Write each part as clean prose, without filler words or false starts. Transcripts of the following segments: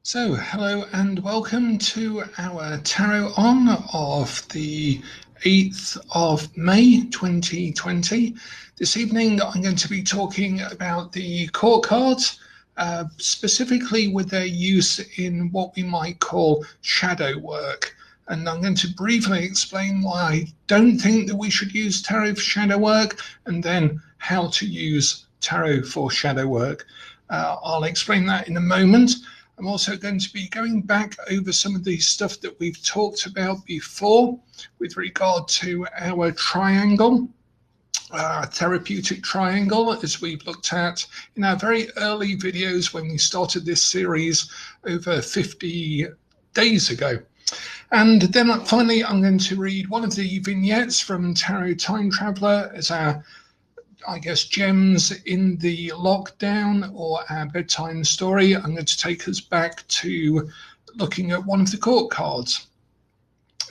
So, hello and welcome to our Tarot On of the 8th of May 2020. This evening I'm going to be talking about the court cards, specifically with their use in what we might call shadow work. And I'm going to briefly explain why I don't think that we should use tarot for shadow work, and then how to use tarot for shadow work. I'll explain that in a moment. I'm also going to be going back over some of the stuff that we've talked about before with regard to our triangle, therapeutic triangle, as we've looked at in our very early videos when we started this series over 50 days ago. And then finally, I'm going to read one of the vignettes from Tarot Time Traveller as our, I guess, gems in the lockdown or our bedtime story. I'm going to take us back to looking at one of the court cards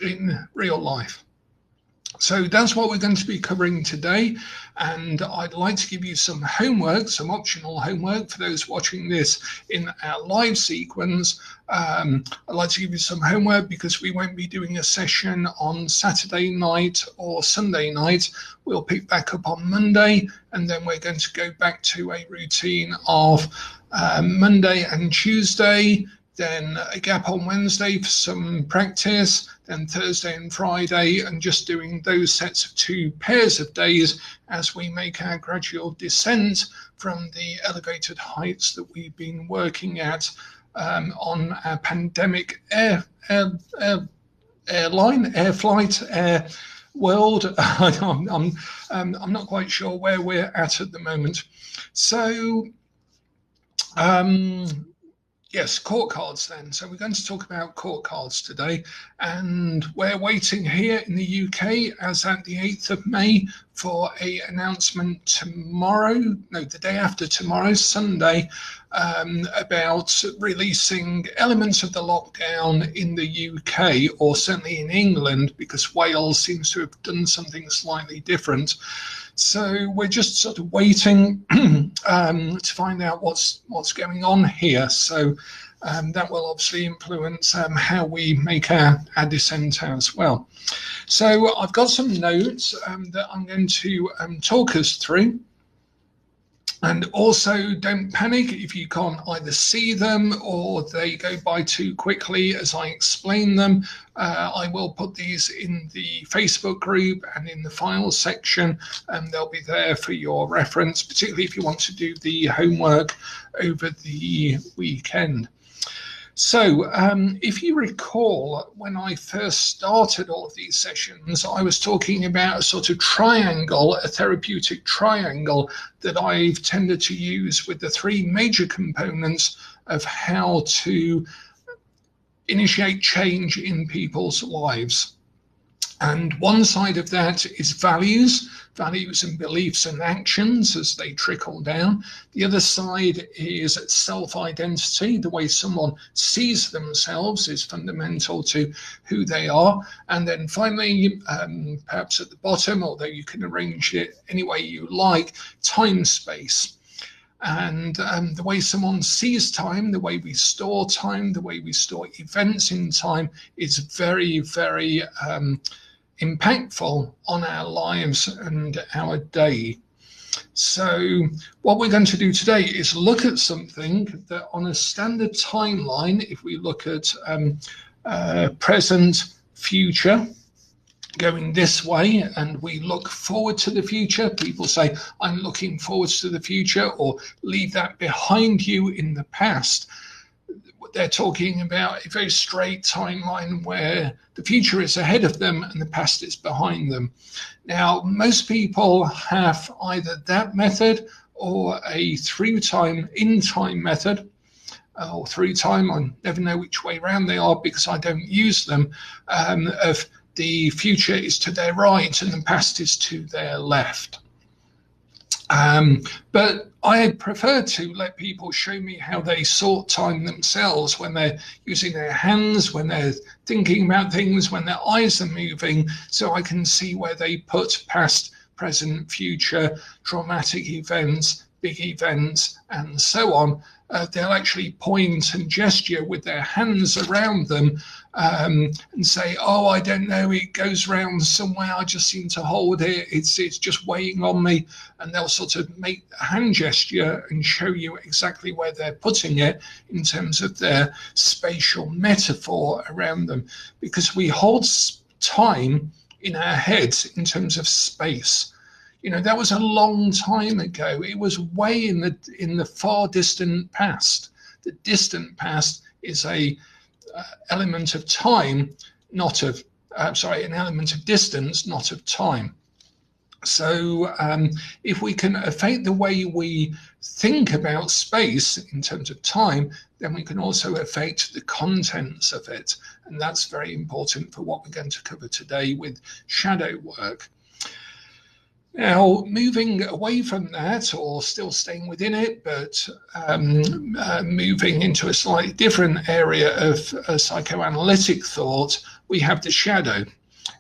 in real life. So that's what we're going to be covering today. And I'd like to give you some homework, some optional homework for those watching this in our live sequence. I'd like to give you some homework because we won't be doing a session on Saturday night or Sunday night. We'll pick back up on Monday, and then we're going to go back to a routine of Monday and Tuesday, then a gap on Wednesday for some practice, then Thursday and Friday, and just doing those sets of 2 pairs of days as we make our gradual descent from the elevated heights that we've been working at on our pandemic air flight world. I'm not quite sure where we're at the moment. So, yes, court cards then. So we're going to talk about court cards today, and we're waiting here in the UK as at the 8th of May for an announcement tomorrow, no, the day after tomorrow, Sunday, about releasing elements of the lockdown in the UK, or certainly in England, because Wales seems to have done something slightly different. So we're just sort of waiting to find out what's going on here. So that will obviously influence how we make our descent as well. So I've got some notes that I'm going to talk us through. And also, don't panic if you can't either see them or they go by too quickly as I explain them. I will put these in the Facebook group and in the files section, and they'll be there for your reference, particularly if you want to do the homework over the weekend. So if you recall, when I first started all of these sessions, I was talking about a sort of triangle, a therapeutic triangle that I've tended to use with the 3 major components of how to initiate change in people's lives. And one side of that is values and beliefs and actions as they trickle down. The other side is self-identity. The way someone sees themselves is fundamental to who they are. And then finally, perhaps at the bottom, although you can arrange it any way you like, time-space. And the way someone sees time, the way we store time, the way we store events in time is very, very impactful on our lives and our day. So what we're going to do today is look at something that on a standard timeline, if we look at present, future, going this way, and we look forward to the future, people say, I'm looking forward to the future, or leave that behind you in the past. They're talking about a very straight timeline where the future is ahead of them and the past is behind them. Now, most people have either that method or a through time, in time method, or through time. I never know which way around they are because I don't use them, of the future is to their right and the past is to their left. But I prefer to let people show me how they sort time themselves when they're using their hands, when they're thinking about things, when their eyes are moving, so I can see where they put past, present, future, traumatic events, big events, and so on. They'll actually point and gesture with their hands around them and say, oh, I don't know, it goes round somewhere, I just seem to hold it, it's just weighing on me. And they'll sort of make a hand gesture and show you exactly where they're putting it in terms of their spatial metaphor around them. Because we hold time in our heads in terms of space. You know, that was a long time ago. It was way in the far distant past. The distant past is a element of time, not of an element of distance, not of time. So if we can affect the way we think about space in terms of time, then we can also affect the contents of it. And that's very important for what we're going to cover today with shadow work. Now, moving away from that, or still staying within it, but moving into a slightly different area of psychoanalytic thought, we have the shadow.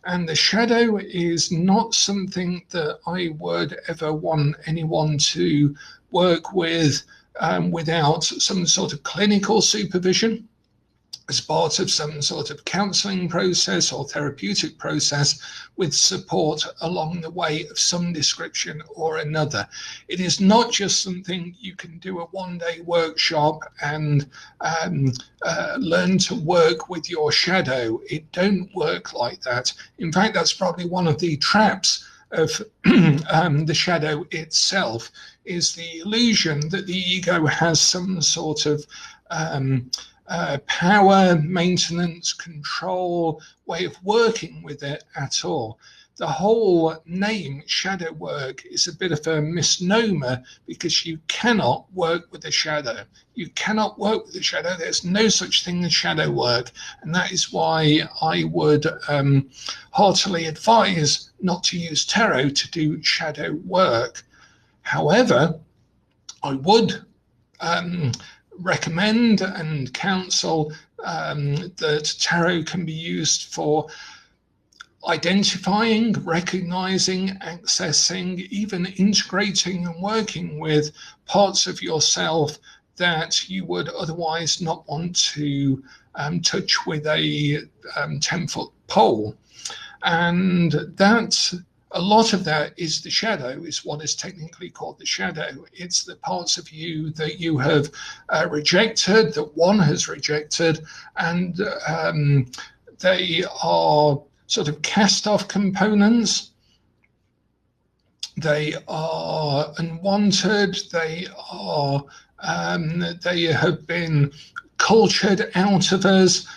And the shadow is not something that I would ever want anyone to work with without some sort of clinical supervision, as part of some sort of counselling process or therapeutic process with support along the way of some description or another. It is not just something you can do a one-day workshop and learn to work with your shadow. It don't work like that. In fact, that's probably one of the traps of the shadow itself, is the illusion that the ego has some sort of power, maintenance, control way of working with it at all. The whole name shadow work is a bit of a misnomer, because you cannot work with the shadow. You cannot work with the shadow. There's no such thing as shadow work. And that is why I would heartily advise not to use tarot to do shadow work. However, I would recommend and counsel that tarot can be used for identifying, recognizing, accessing, even integrating and working with parts of yourself that you would otherwise not want to touch with a 10-foot pole. And that, a lot of that is the shadow, is what is technically called the shadow. It's the parts of you that you have rejected, that one has rejected, and they are sort of cast-off components. They are unwanted. They have been cultured out of us.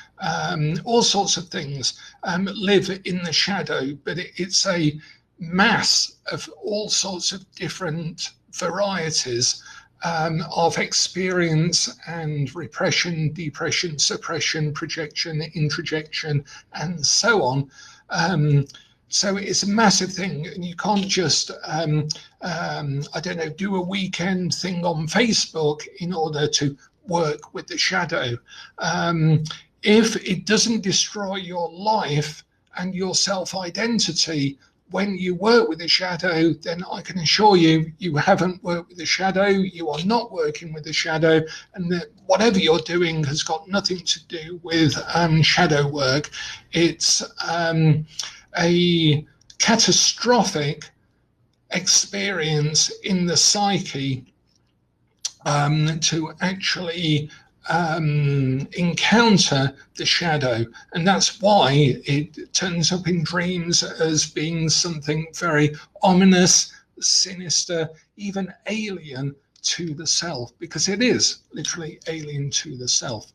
All sorts of things live in the shadow, but it's a mass of all sorts of different varieties of experience and repression, depression, suppression, projection, introjection, and so on. So it's a massive thing, and you can't just, do a weekend thing on Facebook in order to work with the shadow. If it doesn't destroy your life and your self-identity when you work with the shadow, then I can assure you, you haven't worked with the shadow, you are not working with the shadow, and that whatever you're doing has got nothing to do with shadow work. It's a catastrophic experience in the psyche to actually encounter the shadow, and that's why it turns up in dreams as being something very ominous, sinister, even alien to the self, because it is literally alien to the self.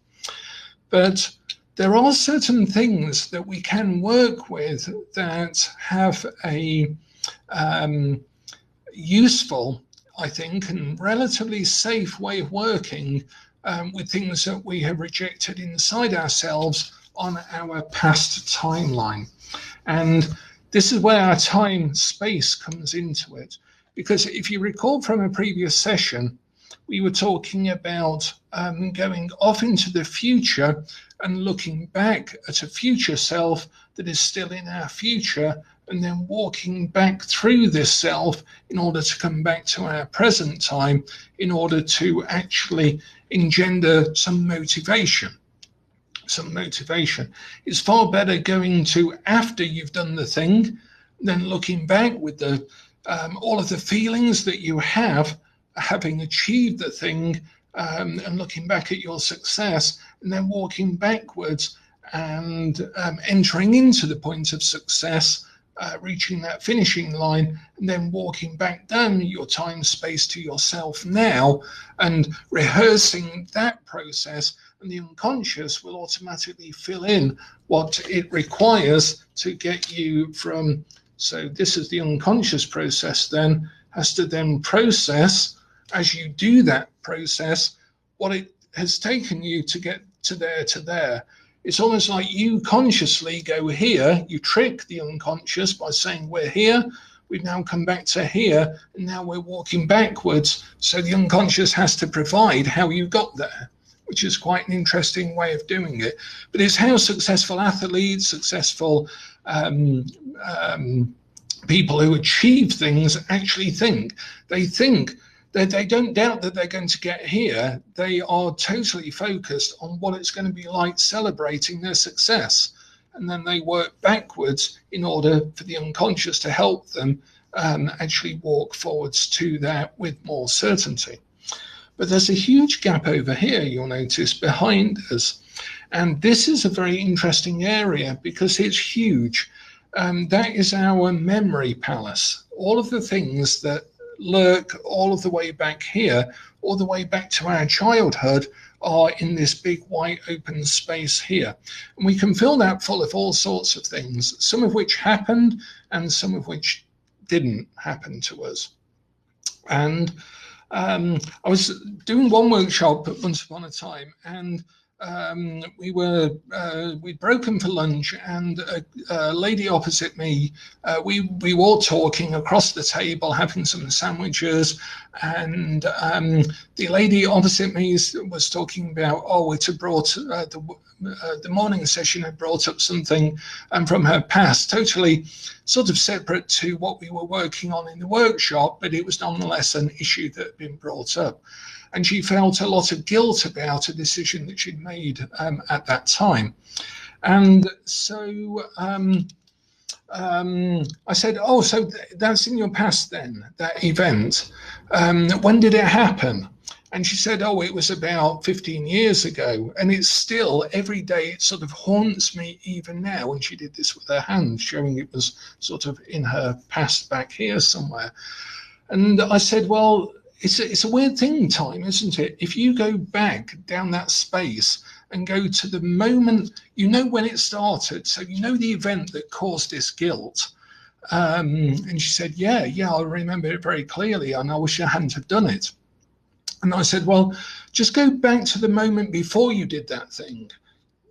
But there are certain things that we can work with that have a useful, I think, and relatively safe way of working with things that we have rejected inside ourselves on our past timeline. And this is where our time space comes into it. Because if you recall from a previous session, we were talking about going off into the future and looking back at a future self that is still in our future and then walking back through this self in order to come back to our present time, in order to actually engender some motivation. It's far better going to after you've done the thing than looking back with the all of the feelings that you have having achieved the thing, and looking back at your success, and then walking backwards and entering into the point of success, reaching that finishing line, and then walking back down your time space to yourself now and rehearsing that process. And the unconscious will automatically fill in what it requires to get you from. So this is the unconscious process, then has to then process, as you do that process, what it has taken you to get to there. It's almost like you consciously go here, you trick the unconscious by saying we're here, we've now come back to here, and now we're walking backwards. So the unconscious has to provide how you got there, which is quite an interesting way of doing it. But it's how successful athletes, successful people who achieve things actually think. They think that they don't doubt that they're going to get here. They are totally focused on what it's going to be like celebrating their success. And then they work backwards in order for the unconscious to help them actually walk forwards to that with more certainty. But there's a huge gap over here, you'll notice, behind us. And this is a very interesting area because it's huge. That is our memory palace. All of the things that lurk all of the way back here, all the way back to our childhood, are in this big white open space here. And we can fill that full of all sorts of things, some of which happened and some of which didn't happen to us. And I was doing one workshop once upon a time, and we'd broken for lunch, and a lady opposite me, we were all talking across the table, having some sandwiches, and the lady opposite me was talking about, it had brought the morning session had brought up something from her past, totally sort of separate to what we were working on in the workshop, but it was nonetheless an issue that had been brought up. And she felt a lot of guilt about a decision that she'd made at that time. And so I said, so that's in your past then, that event. When did it happen? And she said, it was about 15 years ago. And it's still, every day, it sort of haunts me even now. And she did this with her hand, showing it was sort of in her past back here somewhere. And I said, well, it's a weird thing, time, isn't it? If you go back down that space and go to the moment, you know when it started. So you know the event that caused this guilt. And she said, yeah, I remember it very clearly. And I wish I hadn't have done it. And I said, well, just go back to the moment before you did that thing.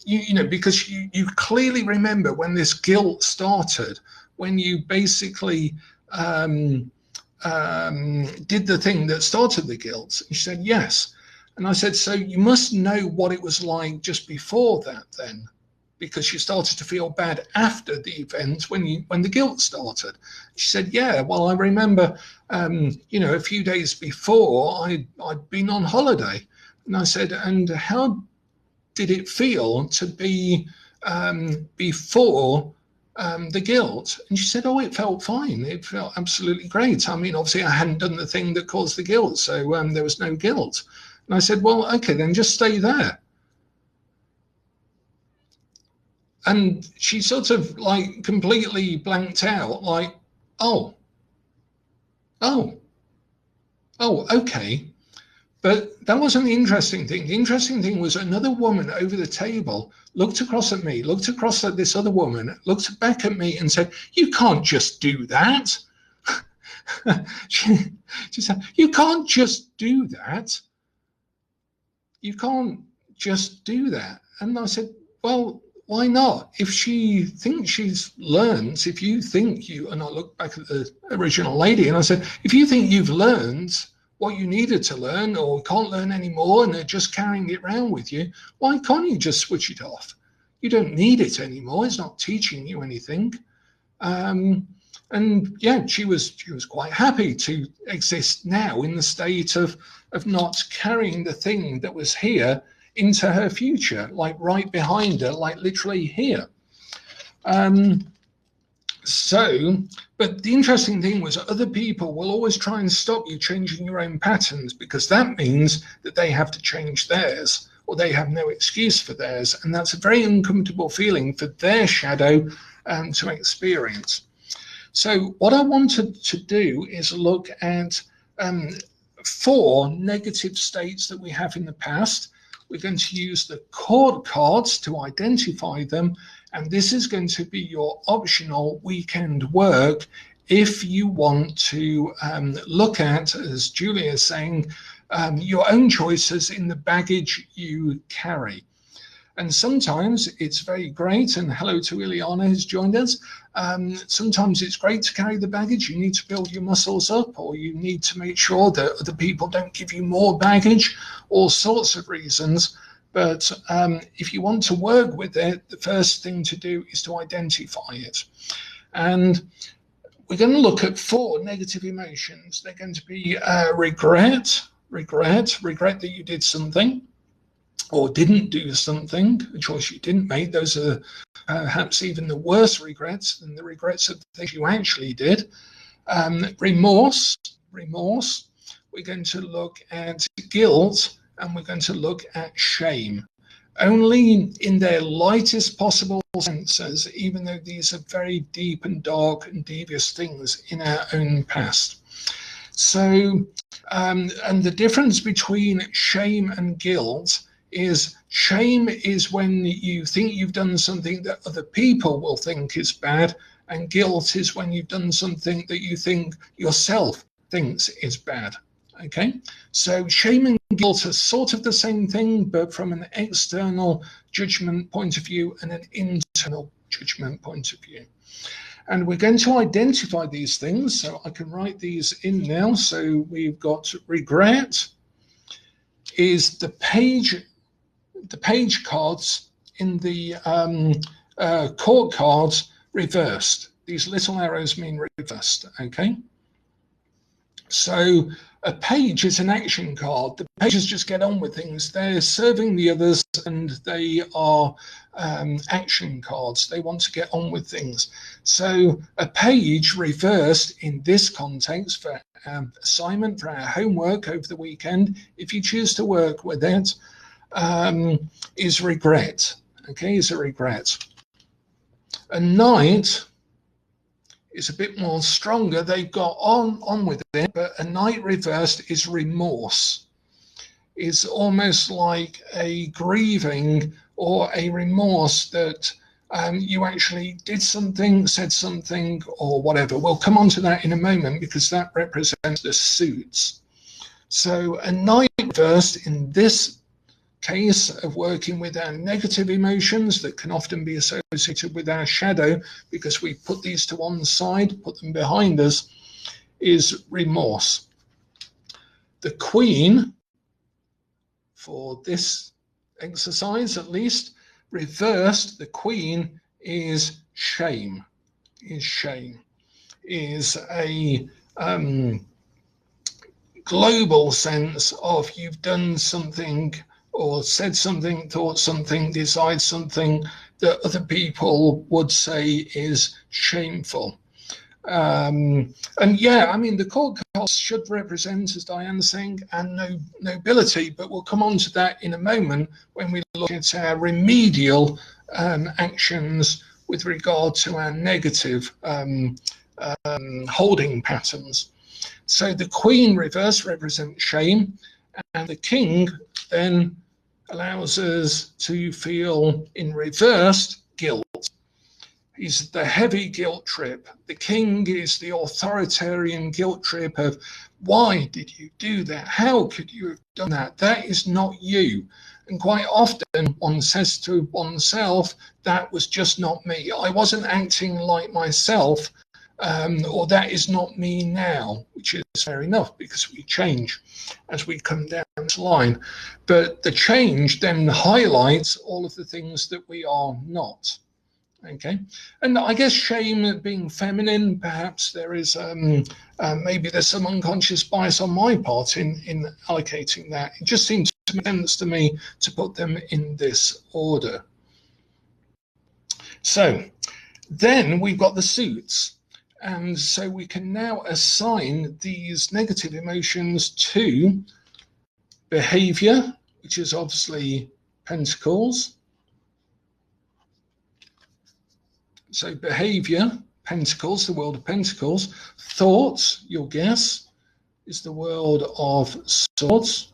You know, because you clearly remember when this guilt started, when you basically did the thing that started the guilt. And she said, yes. And I said, so you must know what it was like just before that then, because you started to feel bad after the event when the guilt started. She said, yeah, well, I remember, a few days before I'd been on holiday. And I said, and how did it feel to be before the guilt? And she said, it felt fine. It felt absolutely great. I mean, obviously I hadn't done the thing that caused the guilt, so there was no guilt. And I said, well, okay, then just stay there. And she sort of like completely blanked out, like, okay. But that wasn't the interesting thing. The interesting thing was another woman over the table looked across at me, looked across at this other woman, looked back at me and said, you can't just do that. She said, you can't just do that. You can't just do that. And I said, well, why not? If she thinks she's learned, if you think and I looked back at the original lady and I said, if you think you've learned what you needed to learn or can't learn anymore and they're just carrying it around with you, why can't you just switch it off? You don't need it anymore. It's not teaching you anything. And yeah, she was quite happy to exist now in the state of not carrying the thing that was here into her future, like right behind her, like literally here. But the interesting thing was other people will always try and stop you changing your own patterns, because that means that they have to change theirs, or they have no excuse for theirs. And that's a very uncomfortable feeling for their shadow to experience. So what I wanted to do is look at 4 negative states that we have in the past. We're going to use the court cards to identify them, and this is going to be your optional weekend work if you want to look at, as Julia is saying, your own choices in the baggage you carry. And sometimes it's very great, and hello to Ileana who's joined us. Sometimes it's great to carry the baggage. You need to build your muscles up, or you need to make sure that other people don't give you more baggage, all sorts of reasons. But if you want to work with it, the first thing to do is to identify it. And we're going to look at 4 negative emotions. They're going to be regret that you did something or didn't do something, a choice you didn't make. Those are perhaps even the worst regrets than the regrets of the things you actually did. Remorse. We're going to look at guilt, and we're going to look at shame. Only in their lightest possible senses, even though these are very deep and dark and devious things in our own past. So, and the difference between shame and guilt is shame is when you think you've done something that other people will think is bad, and guilt is when you've done something that you think yourself thinks is bad. Okay, so shame and guilt are sort of the same thing, but from an external judgment point of view and an internal judgment point of view. And we're going to identify these things, so I can write these in now. So we've got regret is the page cards in the court cards reversed. These little arrows mean reversed, okay? So a page is an action card. The pages just get on with things. They're serving the others, and they are action cards. They want to get on with things. So a page reversed in this context for assignment, for our homework over the weekend, if you choose to work with it, is regret. Okay, is a regret. A knight is a bit more stronger. They've got on with it, but a knight reversed is remorse. It's almost like a grieving or a remorse that you actually did something, said something, or whatever. We'll come on to that in a moment, because that represents the suits. So a knight reversed in this case of working with our negative emotions that can often be associated with our shadow, because we put these to one side, put them behind us, is remorse. The Queen, for this exercise at least, reversed, the Queen is shame. Is a global sense of you've done something or said something, thought something, decided something that other people would say is shameful. And yeah, I mean, the court cards should represent, as Diane's saying, and nobility, but we'll come on to that in a moment when we look at our remedial actions with regard to our negative holding patterns. So the Queen reverse represents shame, and the King then allows us to feel in reversed guilt. He's the heavy guilt trip. The King is the authoritarian guilt trip of, why did you do that? How could you have done that? That is not you. And quite often one says to oneself, that was just not me. I wasn't acting like myself, or that is not me now, which is fair enough, because we change as we come down this line. But the change then highlights all of the things that we are not. Okay, and I guess shame being feminine, perhaps there is maybe there's some unconscious bias on my part in allocating that. It just seems to make sense to me to put them in this order. So then we've got the suits, and so we can now assign these negative emotions to behavior, which is obviously pentacles. So behavior, pentacles, the world of pentacles. Thoughts, your guess, is the world of swords.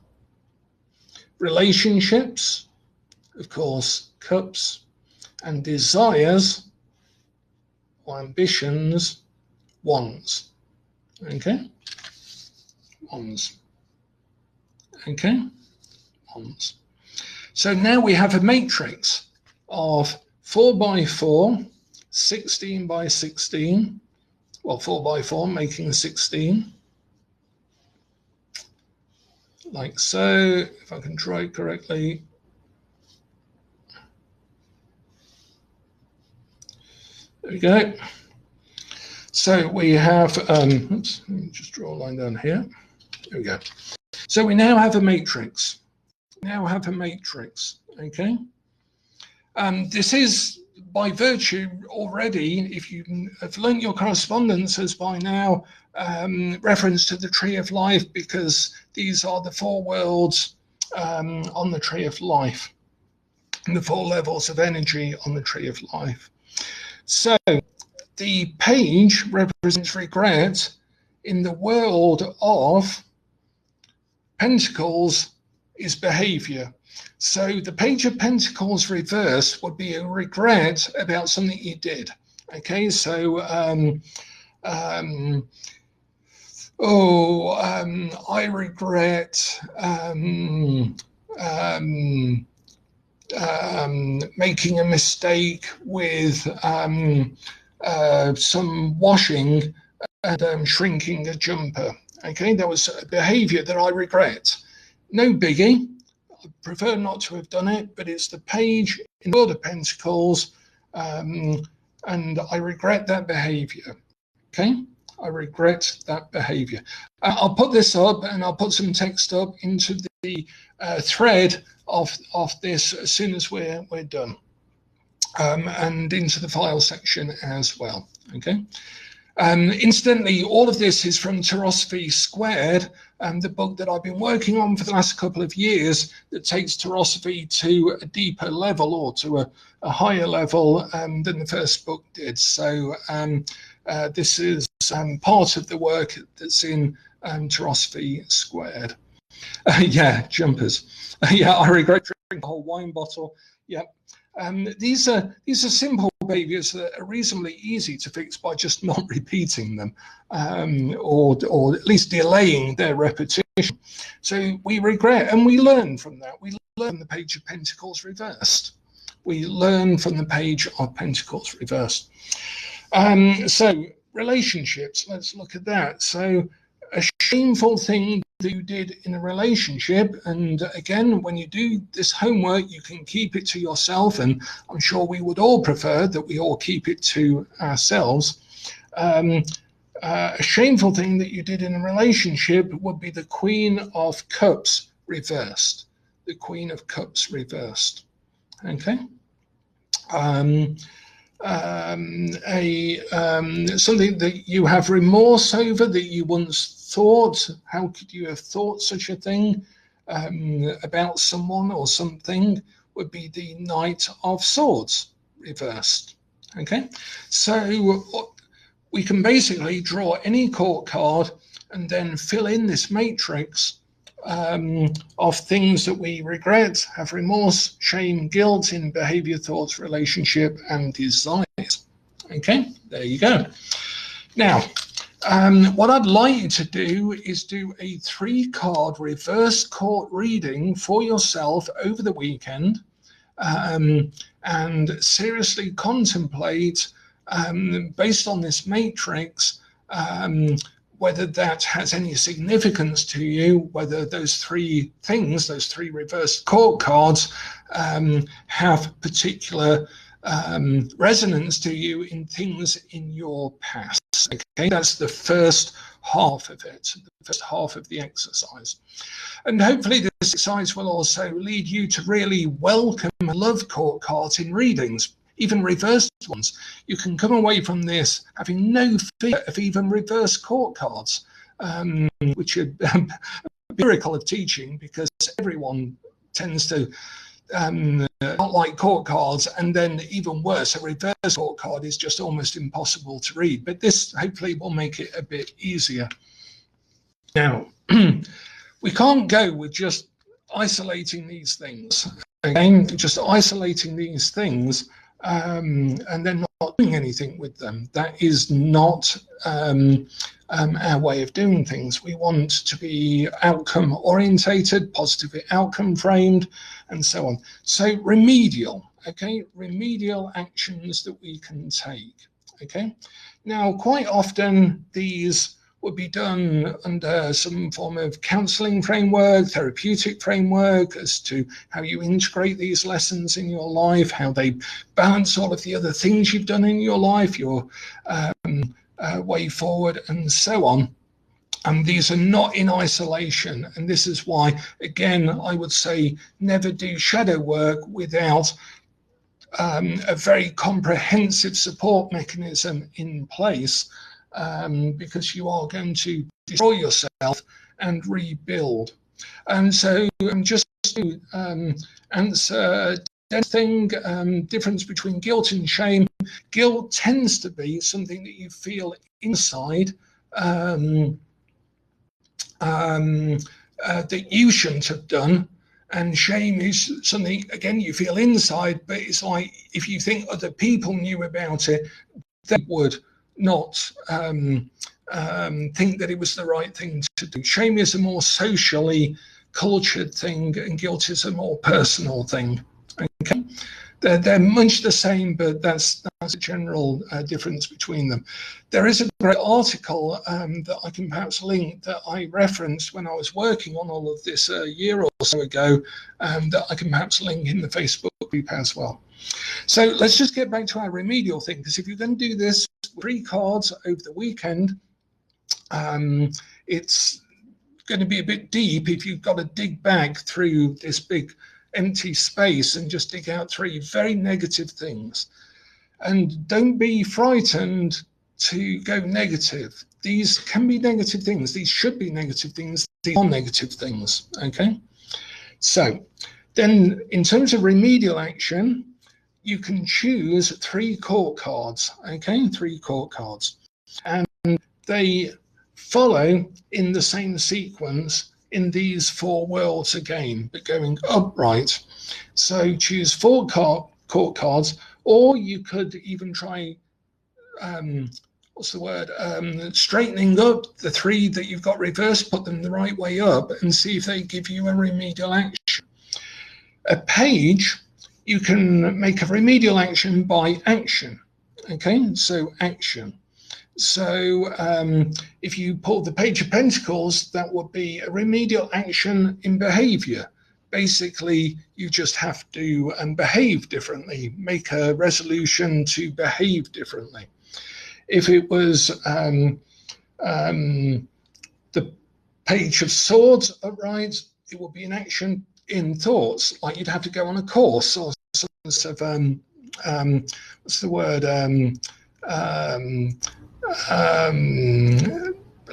Relationships, of course, cups. And desires or ambitions, wands. Okay? Wands. Okay? Wands. So now we have a matrix of 4x4, 16 by 16, well, 4x4 making 16, like so, if I can draw it correctly. There we go. So we have, oops, let me just draw a line down here. There we go. So we now have a matrix. Okay? This is by virtue already, if you have learnt your correspondences by now, reference to the tree of life, because these are the 4 worlds on the tree of life, and the 4 levels of energy on the tree of life. So the page represents regret in the world of pentacles is behavior. So the page of pentacles reverse would be a regret about something you did. Okay, so I regret making a mistake with some washing and shrinking a jumper. Okay, that was a behavior that I regret. No biggie. I prefer not to have done it, but it's the page in the world of pentacles, and I regret that behavior. Okay, I regret that behavior. I'll put this up, and I'll put some text up into the thread of this as soon as we're done, and into the file section as well. Okay. Incidentally, all of this is from Philosophy Squared, the book that I've been working on for the last couple of years that takes philosophy to a deeper level, or to a higher level than the first book did. So this is part of the work that's in Philosophy Squared. Yeah, jumpers. Yeah, I regret drinking a whole wine bottle. Yeah. These are simple behaviors that are reasonably easy to fix by just not repeating them, or at least delaying their repetition. So we regret, and we learn from that. We learn the page of Pentacles reversed. We learn from the page of Pentacles reversed. So relationships, let's look at that. So a shameful thing that you did in a relationship, and again, when you do this homework, you can keep it to yourself, and I'm sure we would all prefer that we all keep it to ourselves. A shameful thing that you did in a relationship would be the Queen of Cups reversed. The Queen of Cups reversed. Okay. Something that you have remorse over, that you once thought, how could you have thought such a thing about someone or something, would be the Knight of Swords reversed. Okay, so we can basically draw any court card and then fill in this matrix of things that we regret, have remorse, shame, guilt in behavior, thoughts, relationship, and desires. Okay, there you go. Now, what I'd like you to do is do a 3-card reverse court reading for yourself over the weekend, and seriously contemplate, based on this matrix, whether that has any significance to you, whether those 3 things, those 3 reverse court cards, have particular resonance to you in things in your past. Okay, that's the first half of it, the first half of the exercise. And hopefully this exercise will also lead you to really welcome and love court cards in readings, even reversed ones. You can come away from this having no fear of even reverse court cards, which are a miracle of teaching, because everyone tends to not like court cards, and then even worse, a reverse court card is just almost impossible to read. But this hopefully will make it a bit easier. Now, we can't go with just isolating these things. Again, just isolating these things and then not doing anything with them. That is not our way of doing things. We want to be outcome orientated, positive outcome framed, and so on. So remedial, okay, remedial actions that we can take. Okay, now quite often these would be done under some form of counseling framework, therapeutic framework, as to how you integrate these lessons in your life, how they balance all of the other things you've done in your life, your way forward, and so on. And these are not in isolation. And this is why, again, I would say never do shadow work without a very comprehensive support mechanism in place, because you are going to destroy yourself and rebuild. And so just to answer thing, difference between guilt and shame. Guilt tends to be something that you feel inside, that you shouldn't have done, and shame is something, again, you feel inside, but it's like if you think other people knew about it, they would not think that it was the right thing to do. Shame is a more socially cultured thing, and guilt is a more personal thing. Okay, they're much the same, but that's a general difference between them. There is a great article that I can perhaps link, that I referenced when I was working on all of this a year or so ago, that I can perhaps link in the Facebook group as well. So let's just get back to our remedial thing, because if you're going to do this 3 cards over the weekend, it's going to be a bit deep if you've got to dig back through this big empty space and just dig out 3 very negative things. And don't be frightened to go negative. These can be negative things. These should be negative things. These are negative things. Okay. So then in terms of remedial action, you can choose 3 court cards. Okay. 3 court cards. And they follow in the same sequence in these 4 worlds again, but going upright. So choose 4 court cards, or you could even try, straightening up the 3 that you've got reversed, put them the right way up, and see if they give you a remedial action. A page, you can make a remedial action by action. Okay, so action. So if you pull the Page of Pentacles, that would be a remedial action in behavior. Basically, you just have to behave differently, make a resolution to behave differently. If it was the Page of Swords upright, it would be an action in thoughts, like you'd have to go on a course or some sort of, what's the word,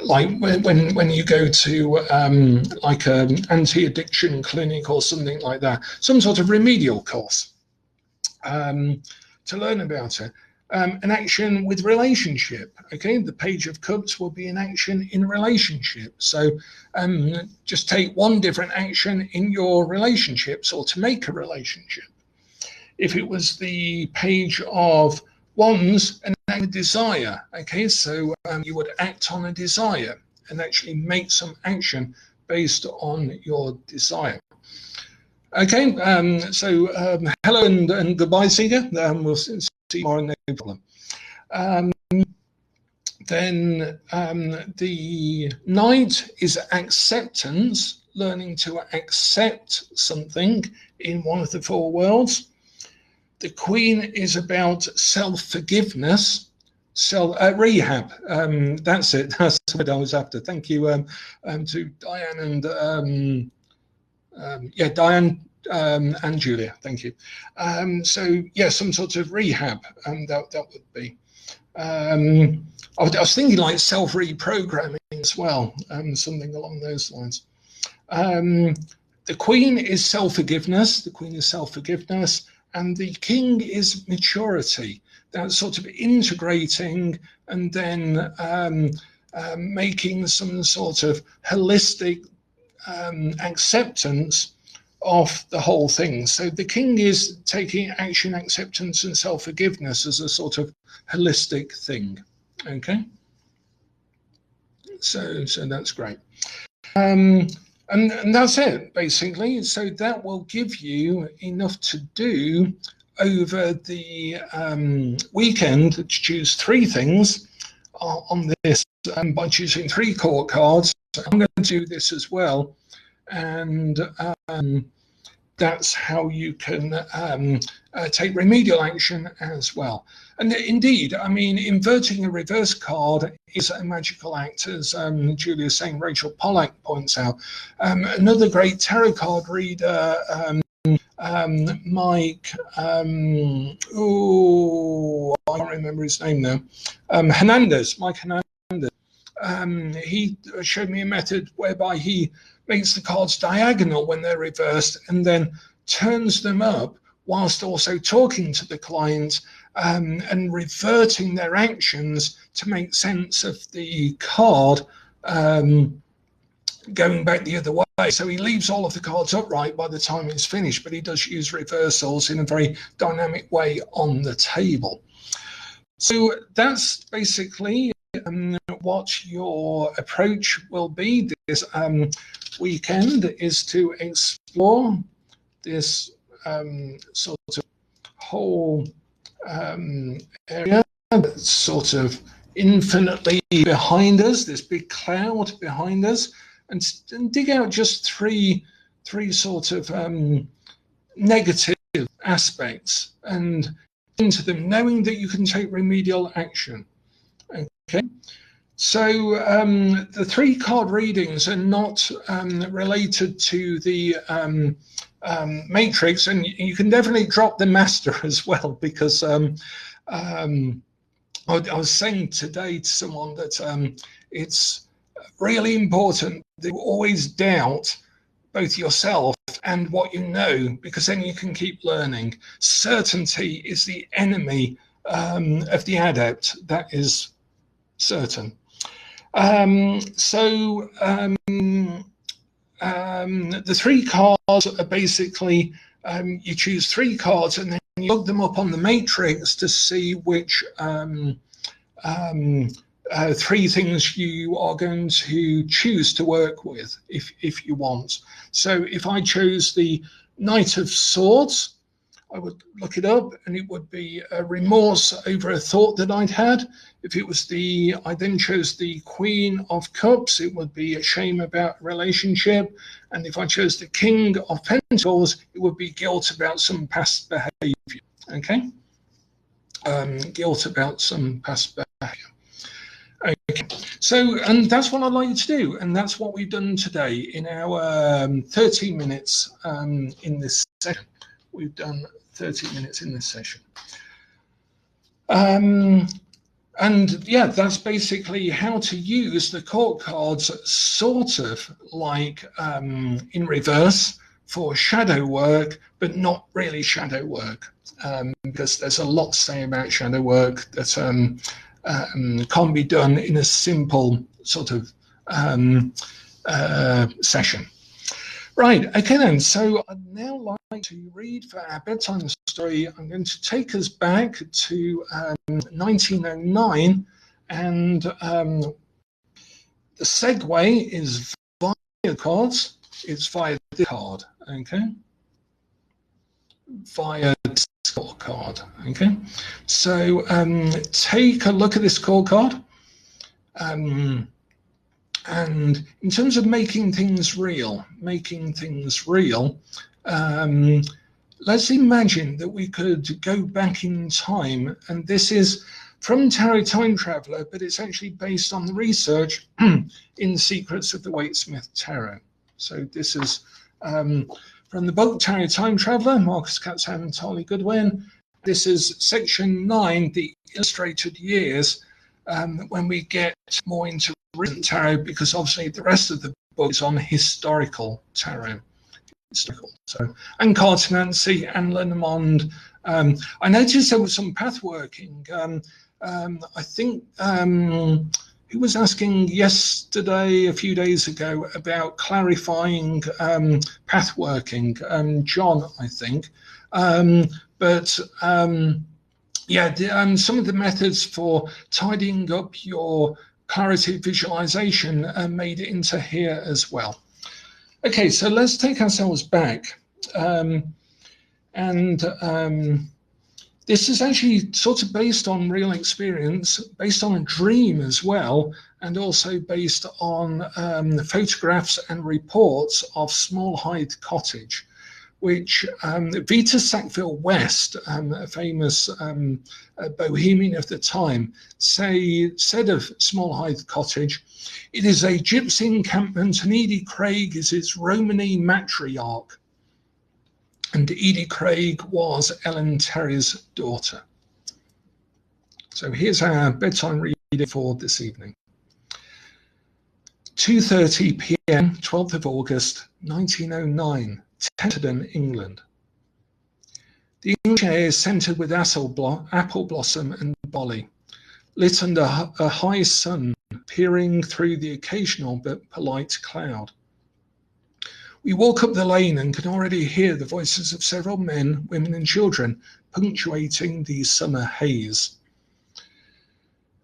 like when you go to like an anti-addiction clinic or something like that, some sort of remedial course to learn about it. An action with relationship. Okay, the Page of Cups will be an action in relationship. So just take 1 different action in your relationships, or to make a relationship. If it was the Page of Wands, an act with desire. Okay, so you would act on a desire and actually make some action based on your desire. Okay, so hello and goodbye, Seeger. We'll see you tomorrow, no problem. Then the Knight is acceptance, learning to accept something in one of the 4 worlds. The Queen is about self-forgiveness, rehab. That's it. That's what I was after. Thank you to Diane and Diane and Julia. Thank you. So yeah, some sort of rehab. That would be. I was thinking like self-reprogramming as well, something along those lines. The Queen is self-forgiveness. The Queen is self-forgiveness. And the King is maturity. That's sort of integrating and then making some sort of holistic acceptance of the whole thing. So the King is taking action, acceptance, and self-forgiveness as a sort of holistic thing. Okay. So that's great. And that's it, basically. So that will give you enough to do over the weekend to choose 3 things on this by choosing 3 court cards. I'm going to do this as well. And that's how you can take remedial action as well. And indeed, I mean, inverting a reverse card is a magical act, as Julia is saying, Rachel Pollack points out. Another great tarot card reader, Mike, I can't remember his name now, Hernandez, Mike Hernandez. He showed me a method whereby he makes the cards diagonal when they're reversed and then turns them up whilst also talking to the client and reverting their actions to make sense of the card going back the other way. So he leaves all of the cards upright by the time it's finished, but he does use reversals in a very dynamic way on the table. So that's basically what your approach will be this weekend, is to explore this sort of whole area that's sort of infinitely behind us, this big cloud behind us, and dig out just three sort of negative aspects and into them, knowing that you can take remedial action. Okay, so the 3 card readings are not related to the matrix, and you can definitely drop the master as well, because I was saying today to someone that it's really important that you always doubt both yourself and what you know, because then you can keep learning. Certainty is the enemy of the adept. That is certain. The 3 cards are basically you choose 3 cards and then you look them up on the matrix to see which 3 things you are going to choose to work with if you want. So if I chose the Knight of Swords, I would look it up and it would be a remorse over a thought that I'd had. If it was I then chose the Queen of Cups, it would be a shame about a relationship. And if I chose the King of Pentacles, it would be guilt about some past behavior. Okay? Guilt about some past behavior. Okay, so, and that's what I'd like you to do, and that's what we've done today in our 30 minutes in this session. We've done 30 minutes in this session. And yeah, that's basically how to use the court cards sort of like in reverse for shadow work, but not really shadow work, because there's a lot to say about shadow work that can't be done in a simple sort of session. Right, okay then, so I'd now like to read for our bedtime story. I'm going to take us back to 1909, and the segue is via cards. It's via this card, okay? Via this card, okay? So take a look at this card. And in terms of making things real, let's imagine that we could go back in time, and this is from Tarot Time Traveller, but it's actually based on the research in Secrets of the Waite-Smith Tarot. So this is from the book Tarot Time Traveller, Marcus Katz and Tali Goodwin. This is section 9, the illustrated years, when we get more into recent tarot, because obviously the rest of the book is on historical tarot. So, and cartomancy and Lenormand. I noticed there was some path working. I think who was asking yesterday, a few days ago, about clarifying path working? John, I think. Yeah, some of the methods for tidying up your clarity visualization made it into here as well. Okay, so let's take ourselves back. This is actually sort of based on real experience, based on a dream as well, and also based on the photographs and reports of Small Hythe Cottage, which Vita Sackville West, a famous bohemian of the time, said of Small Hythe Cottage, "It is a gypsy encampment, and Edie Craig is its Romany matriarch." And Edie Craig was Ellen Terry's daughter. So here's our bedtime reading for this evening. 2:30 p.m, 12th of August, 1909, Tenterden, England. The English air is scented with apple blossom and bolly, lit under a high sun, peering through the occasional but polite cloud. We walk up the lane and can already hear the voices of several men, women and children punctuating the summer haze.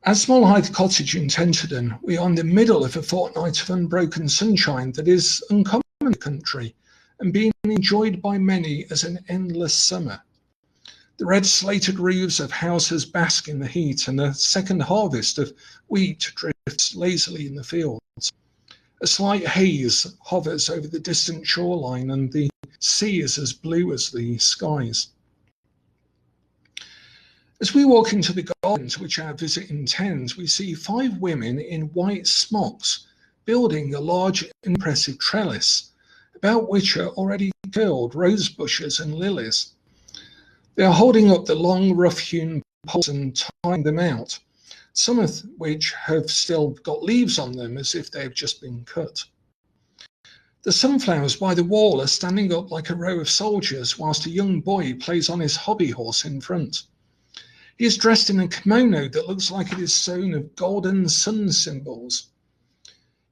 At Small Hythe Cottage in Tenterden, we are in the middle of a fortnight of unbroken sunshine that is uncommon in the country and being enjoyed by many as an endless summer. The red slated roofs of houses bask in the heat, and a second harvest of wheat drifts lazily in the fields. A slight haze hovers over the distant shoreline, and the sea is as blue as the skies. As we walk into the garden to which our visit intends, we see 5 women in white smocks building a large, impressive trellis, about which are already curled rose bushes and lilies. They are holding up the long, rough-hewn poles and tying them out, some of which have still got leaves on them as if they have just been cut. The sunflowers by the wall are standing up like a row of soldiers, whilst a young boy plays on his hobby horse in front. He is dressed in a kimono that looks like it is sewn of golden sun symbols.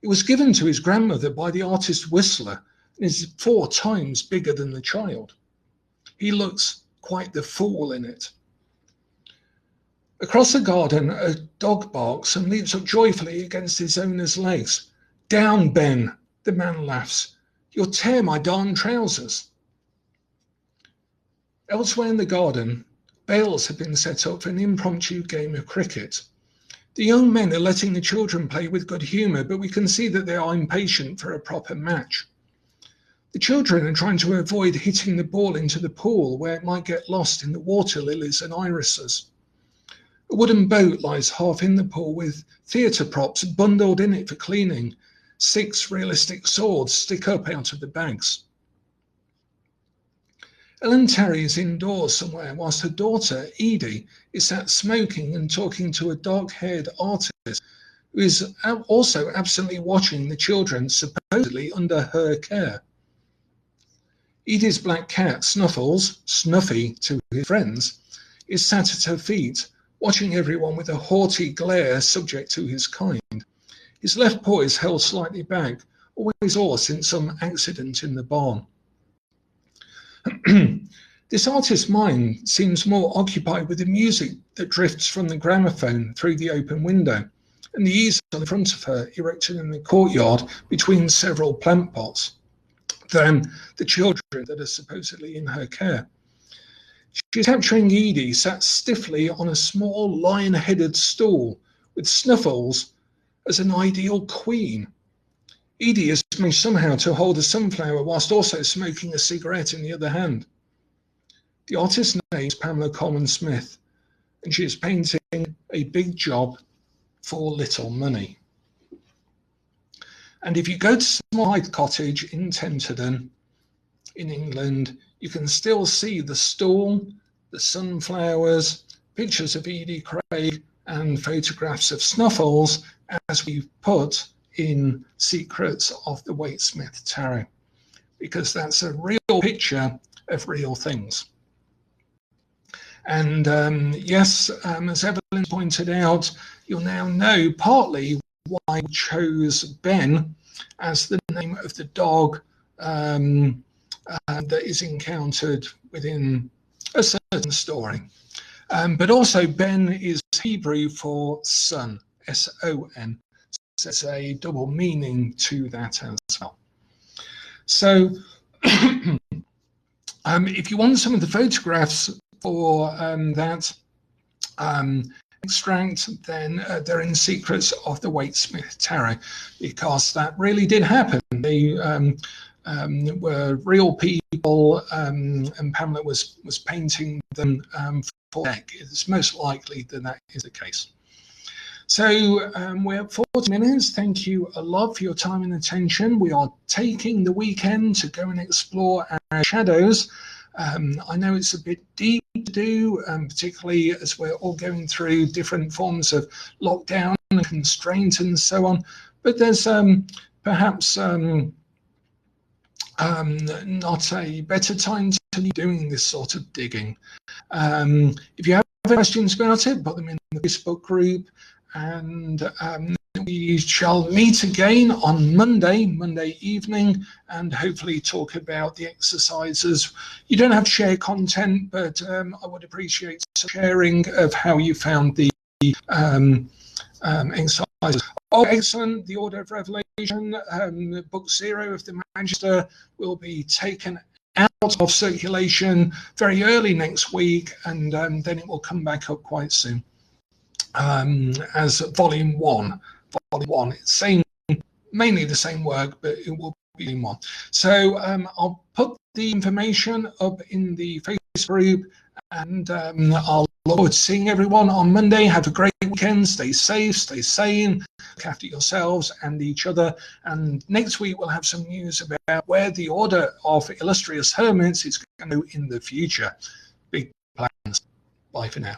It was given to his grandmother by the artist Whistler and is 4 times bigger than the child. He looks quite the fool in it. Across the garden, a dog barks and leaps up joyfully against his owner's legs. "Down, Ben," the man laughs. "You'll tear my darn trousers." Elsewhere in the garden, bails have been set up for an impromptu game of cricket. The young men are letting the children play with good humour, but we can see that they are impatient for a proper match. The children are trying to avoid hitting the ball into the pool, where it might get lost in the water lilies and irises. A wooden boat lies half in the pool with theatre props bundled in it for cleaning. 6 realistic swords stick up out of the bags. Ellen Terry is indoors somewhere, whilst her daughter, Edie, is sat smoking and talking to a dark-haired artist who is also absently watching the children, supposedly under her care. Edie's black cat, Snuffles, Snuffy to his friends, is sat at her feet, watching everyone with a haughty glare subject to his kind. His left paw is held slightly back, always or since some accident in the barn. This artist's mind seems more occupied with the music that drifts from the gramophone through the open window, and the easel in front of her erected in the courtyard between several plant pots, than the children that are supposedly in her care. She is capturing Edie sat stiffly on a small lion-headed stool with Snuffles as an ideal queen. Edie has managed somehow to hold a sunflower whilst also smoking a cigarette in the other hand. The artist's name is Pamela Coleman Smith, and she is painting a big job for little money. And if you go to Small Hyde Cottage in Tenterden, in England, you can still see the stall, the sunflowers, pictures of Edie Craig, and photographs of Snuffles, as we've put in Secrets of the Waitsmith Tarot, because that's a real picture of real things. And yes, as Evelyn pointed out, you'll now know partly why we chose Ben as the name of the dog that is encountered within a certain story. But also Ben is Hebrew for son, S-O-N. So there's a double meaning to that as well. So if you want some of the photographs for that extract, then they're in Secrets of the Waitsmith Tarot, because that really did happen. They were real people, and Pamela was painting them for deck. It's most likely that that is the case. So we're at 40 minutes. Thank you a lot for your time and attention. We are taking the weekend to go and explore our shadows. I know it's a bit deep to do, particularly as we're all going through different forms of lockdown and constraint and so on. But there's perhaps not a better time to be doing this sort of digging. If you have questions about it, put them in the Facebook group, and we shall meet again on Monday evening, and hopefully talk about the exercises. You don't have to share content, but I would appreciate sharing of how you found the exercises. Oh, excellent. The Order of Revelation, Book 0 of the Magister, will be taken out of circulation very early next week, and then it will come back up quite soon as Volume 1. Volume 1, it's mainly the same work, but it will be Volume 1. So I'll put the information up in the Facebook group, and I'll look forward to seeing everyone on Monday. Have a great weekend. Stay safe, stay sane, look after yourselves and each other. And next week we'll have some news about where the Order of Illustrious Hermits is going to go in the future. Big plans. Bye for now.